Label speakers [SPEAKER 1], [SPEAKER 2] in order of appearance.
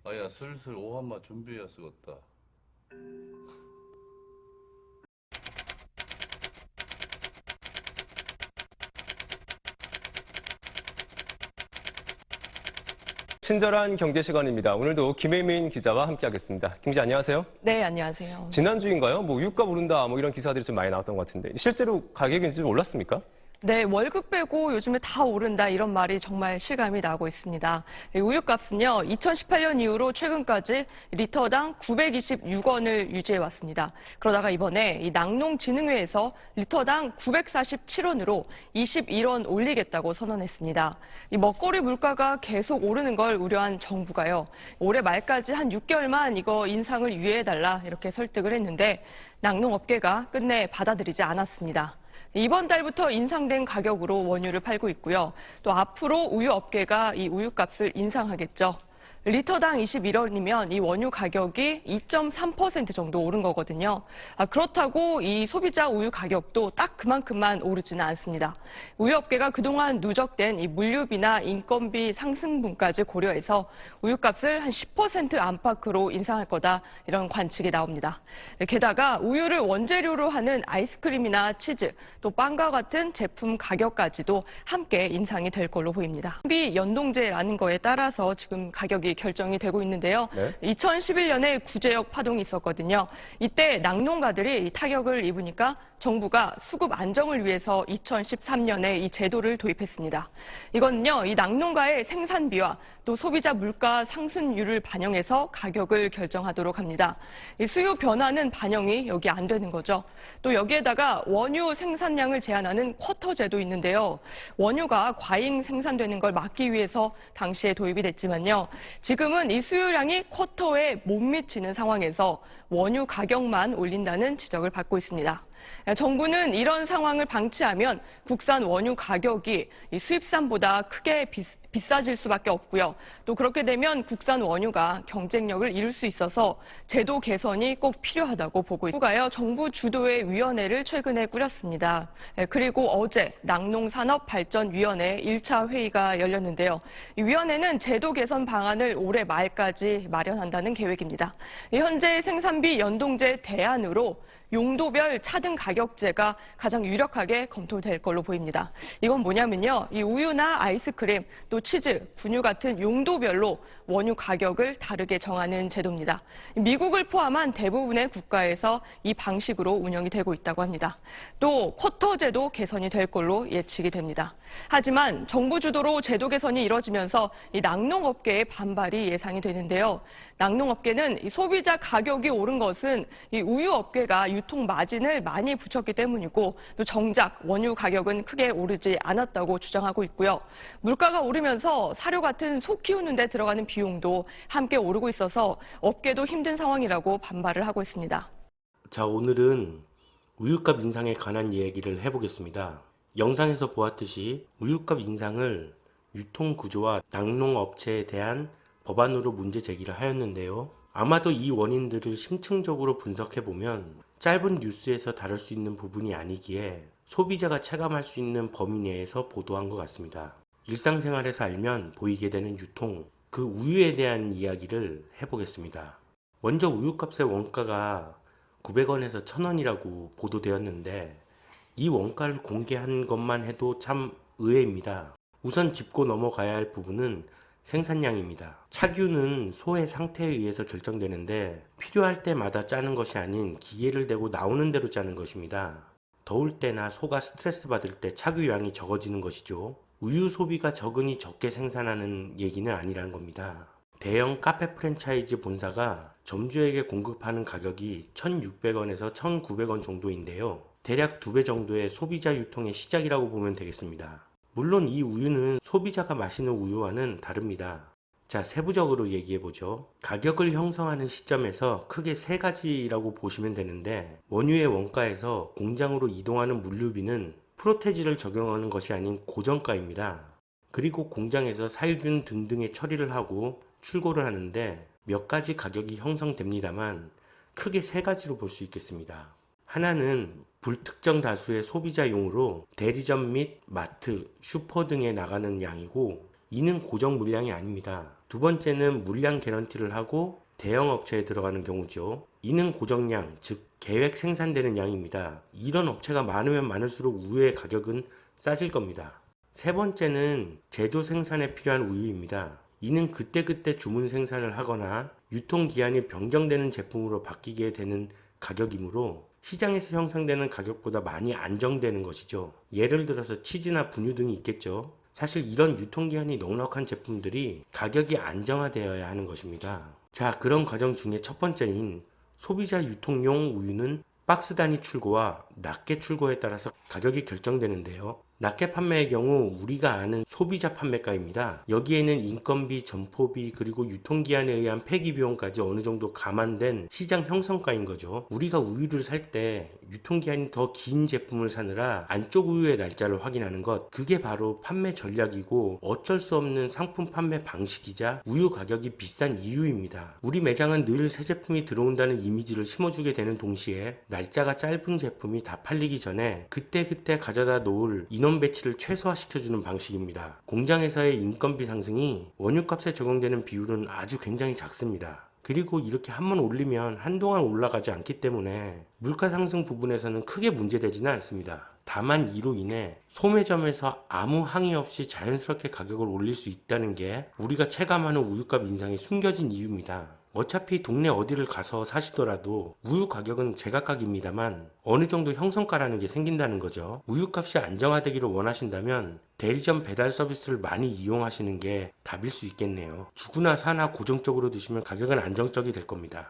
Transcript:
[SPEAKER 1] 아야 슬슬 오한마 준비해야 쓰겄다.
[SPEAKER 2] 친절한 경제 시간입니다. 오늘도 김혜민 기자와 함께하겠습니다. 김 기자 안녕하세요.
[SPEAKER 3] 네, 안녕하세요.
[SPEAKER 2] 지난주인가요? 우유값 오른다 이런 기사들이 좀 많이 나왔던 것 같은데 실제로 가격이 좀 올랐습니까?
[SPEAKER 3] 네, 월급 빼고 요즘에 다 오른다 이런 말이 정말 실감이 나고 있습니다. 우유값은요, 2018년 이후로 최근까지 리터당 926원을 유지해 왔습니다. 그러다가 이번에 이 낙농진흥회에서 리터당 947원으로 21원 올리겠다고 선언했습니다. 이 먹거리 물가가 계속 오르는 걸 우려한 정부가요, 올해 말까지 한 6개월만 이거 인상을 유예해달라 이렇게 설득을 했는데 낙농업계가 끝내 받아들이지 않았습니다. 이번 달부터 인상된 가격으로 원유를 팔고 있고요. 또 앞으로 우유 업계가 이 우유값을 인상하겠죠. 리터당 21원이면 이 원유 가격이 2.3% 정도 오른 거거든요. 그렇다고 이 소비자 우유 가격도 딱 그만큼만 오르지는 않습니다. 우유업계가 그동안 누적된 이 물류비나 인건비 상승분까지 고려해서 우유값을 한 10% 안팎으로 인상할 거다 이런 관측이 나옵니다. 게다가 우유를 원재료로 하는 아이스크림이나 치즈, 또 빵과 같은 제품 가격까지도 함께 인상이 될 걸로 보입니다. 비 연동제라는 거에 따라서 지금 가격이 결정이 되고 있는데요.
[SPEAKER 2] 네.
[SPEAKER 3] 2011년에 구제역 파동이 있었거든요. 이때 낙농가들이 타격을 입으니까 정부가 수급 안정을 위해서 2013년에 이 제도를 도입했습니다. 이건요, 이 낙농가의 생산비와 또 소비자 물가 상승률을 반영해서 가격을 결정하도록 합니다. 이 수요 변화는 반영이 여기 안 되는 거죠. 또 여기에다가 원유 생산량을 제한하는 쿼터 제도 있는데요. 원유가 과잉 생산되는 걸 막기 위해서 당시에 도입이 됐지만요. 지금은 이 수요량이 쿼터에 못 미치는 상황에서 원유 가격만 올린다는 지적을 받고 있습니다. 정부는 이런 상황을 방치하면 국산 원유 가격이 수입산보다 크게 비싸질 수밖에 없고요. 또 그렇게 되면 국산 원유가 경쟁력을 잃을 수 있어서 제도 개선이 꼭 필요하다고 보고 있습니다. 정부가요, 정부 주도의 위원회를 최근에 꾸렸습니다. 그리고 어제 낙농산업발전위원회 1차 회의가 열렸는데요. 이 위원회는 제도 개선 방안을 올해 말까지 마련한다는 계획입니다. 현재 생산비 연동제 대안으로 용도별 차등 가격제가 가장 유력하게 검토될 걸로 보입니다. 이건 뭐냐면요, 이 우유나 아이스크림, 또 치즈, 분유 같은 용도별로 원유 가격을 다르게 정하는 제도입니다. 미국을 포함한 대부분의 국가에서 이 방식으로 운영이 되고 있다고 합니다. 또 쿼터 제도 개선이 될 걸로 예측이 됩니다. 하지만 정부 주도로 제도 개선이 이뤄지면서 이 낙농업계의 반발이 예상이 되는데요. 낙농업계는 이 소비자 가격이 오른 것은 이 우유업계가 유통 마진을 많이 붙였기 때문이고, 또 정작 원유 가격은 크게 오르지 않았다고 주장하고 있고요. 물가가 오르면서 사료 같은 소 키우는 데 들어가는 비용도 함께 오르고 있어서 업계도 힘든 상황이라고 반발을 하고 있습니다.
[SPEAKER 4] 자, 오늘은 우유값 인상에 관한 얘기를 해보겠습니다. 영상에서 보았듯이 우유값 인상을 유통구조와 낙농업체에 대한 법안으로 문제 제기를 하였는데요. 아마도 이 원인들을 심층적으로 분석해보면 짧은 뉴스에서 다룰 수 있는 부분이 아니기에 소비자가 체감할 수 있는 범위 내에서 보도한 것 같습니다. 일상생활에서 알면 보이게 되는 유통, 그 우유에 대한 이야기를 해보겠습니다. 먼저 우유값의 원가가 900원에서 1000원이라고 보도되었는데 이 원가를 공개한 것만 해도 참 의외입니다. 우선 짚고 넘어가야 할 부분은 생산량입니다. 착유는 소의 상태에 의해서 결정되는데 필요할 때마다 짜는 것이 아닌 기계를 대고 나오는 대로 짜는 것입니다. 더울 때나 소가 스트레스 받을 때 착유량이 적어지는 것이죠. 우유 소비가 적으니 적게 생산하는 얘기는 아니라는 겁니다. 대형 카페 프랜차이즈 본사가 점주에게 공급하는 가격이 1,600원에서 1,900원 정도인데요. 대략 2배 정도의 소비자 유통의 시작이라고 보면 되겠습니다. 물론 이 우유는 소비자가 마시는 우유와는 다릅니다. 자, 세부적으로 얘기해보죠. 가격을 형성하는 시점에서 크게 세 가지라고 보시면 되는데, 원유의 원가에서 공장으로 이동하는 물류비는 프로테지를 적용하는 것이 아닌 고정가입니다. 그리고 공장에서 살균 등등의 처리를 하고 출고를 하는데 몇 가지 가격이 형성됩니다만 크게 세 가지로 볼 수 있겠습니다. 하나는 불특정 다수의 소비자용으로 대리점 및 마트, 슈퍼 등에 나가는 양이고, 이는 고정 물량이 아닙니다. 두 번째는 물량 개런티를 하고 대형 업체에 들어가는 경우죠. 이는 고정량, 즉 계획 생산되는 양입니다. 이런 업체가 많으면 많을수록 우유의 가격은 싸질 겁니다. 세 번째는 제조 생산에 필요한 우유입니다. 이는 그때그때 주문 생산을 하거나 유통기한이 변경되는 제품으로 바뀌게 되는 가격이므로 시장에서 형성되는 가격보다 많이 안정되는 것이죠. 예를 들어서 치즈나 분유 등이 있겠죠. 사실 이런 유통기한이 넉넉한 제품들이 가격이 안정화되어야 하는 것입니다. 자, 그런 과정 중에 첫 번째인 소비자 유통용 우유는 박스 단위 출고와 낱개 출고에 따라서 가격이 결정되는데요. 낱개 판매의 경우 우리가 아는 소비자 판매가입니다. 여기에는 인건비, 점포비, 그리고 유통기한에 의한 폐기비용까지 어느 정도 감안된 시장 형성가인 거죠. 우리가 우유를 살 때 유통기한이 더 긴 제품을 사느라 안쪽 우유의 날짜를 확인하는 것, 그게 바로 판매 전략이고 어쩔 수 없는 상품 판매 방식이자 우유 가격이 비싼 이유입니다. 우리 매장은 늘 새 제품이 들어온다는 이미지를 심어주게 되는 동시에 날짜가 짧은 제품이 다 팔리기 전에 그때그때 가져다 놓을 인원 배치를 최소화시켜주는 방식입니다. 공장에서의 인건비 상승이 원유값에 적용되는 비율은 아주 굉장히 작습니다. 그리고 이렇게 한번 올리면 한동안 올라가지 않기 때문에 물가 상승 부분에서는 크게 문제되지는 않습니다. 다만 이로 인해 소매점에서 아무 항의 없이 자연스럽게 가격을 올릴 수 있다는 게 우리가 체감하는 우유값 인상이 숨겨진 이유입니다. 어차피 동네 어디를 가서 사시더라도 우유 가격은 제각각입니다만 어느 정도 형성가라는 게 생긴다는 거죠. 우유값이 안정화되기를 원하신다면 대리점 배달 서비스를 많이 이용하시는 게 답일 수 있겠네요. 주구나 사나 고정적으로 드시면 가격은 안정적이 될 겁니다.